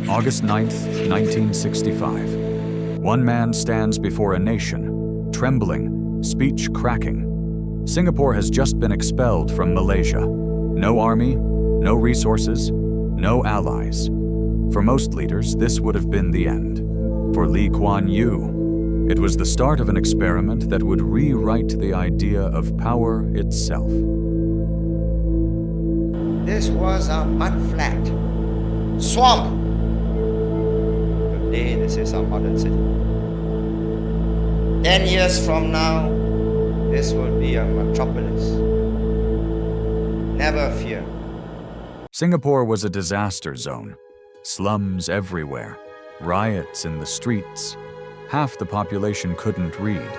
August 9th, 1965. One man stands before a nation, trembling, speech cracking. Singapore has just been expelled from Malaysia. No army, no resources, no allies. For most leaders, this would have been the end. For Kuan, it was the start of an experiment that would rewrite the idea of power itself. This was a mud-flat swamp. Today, this is a modern city. 10 years from now, this will be a metropolis. Never fear. Singapore was a disaster zone. Slums everywhere, riots in the streets. Half the population couldn't read.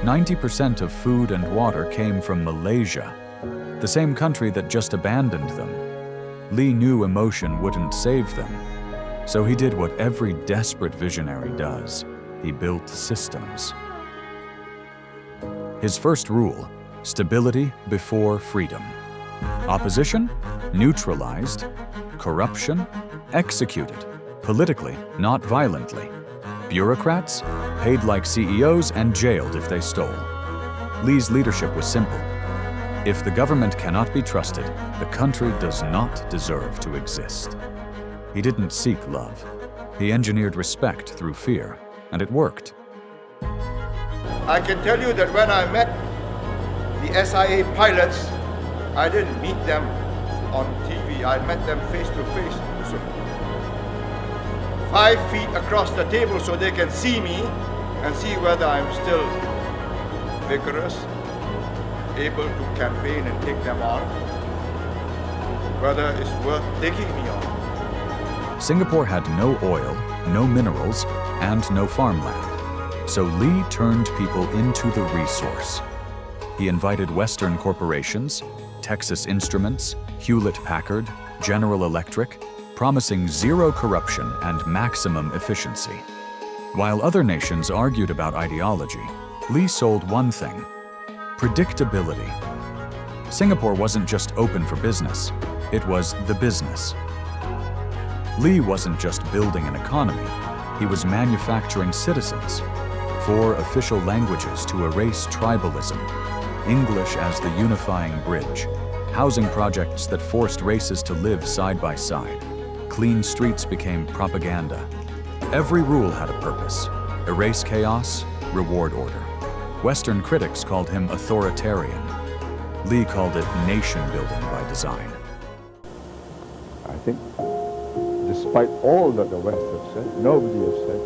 90% of food and water came from Malaysia, the same country that just abandoned them. Lee knew emotion wouldn't save them, so he did what every desperate visionary does. He built systems. His first rule: stability before freedom. Opposition? Neutralized. Corruption? Executed. Politically, not violently. Bureaucrats? Paid like CEOs and jailed if they stole. Lee's leadership was simple. If the government cannot be trusted, the country does not deserve to exist. He didn't seek love. He engineered respect through fear, and it worked. I can tell you that when I met the SIA pilots, I didn't meet them on TV. I met them face to face. So 5 feet across the table so they can see me and see whether I'm still vigorous, able to campaign and take them on, whether it's worth taking me on. Singapore had no oil, no minerals, and no farmland. So Lee turned people into the resource. He invited Western corporations, Texas Instruments, Hewlett-Packard, General Electric, promising zero corruption and maximum efficiency. While other nations argued about ideology, Lee sold one thing: predictability. Singapore wasn't just open for business, it was the business. Lee wasn't just building an economy, he was manufacturing citizens. 4 official languages to erase tribalism, English as the unifying bridge, housing projects that forced races to live side by side. Clean streets became propaganda. Every rule had a purpose: erase chaos, reward order. Western critics called him authoritarian. Lee called it nation-building by design. I think, despite all that the West has said, nobody has said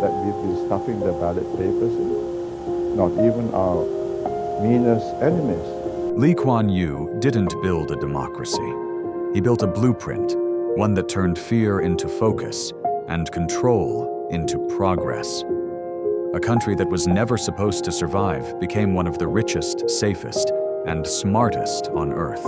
that we've been stuffing the ballot papers in. Not even our meanest enemies. Lee Kuan Yew didn't build a democracy. He built a blueprint, one that turned fear into focus and control into progress. A country that was never supposed to survive became one of the richest, safest, and smartest on Earth.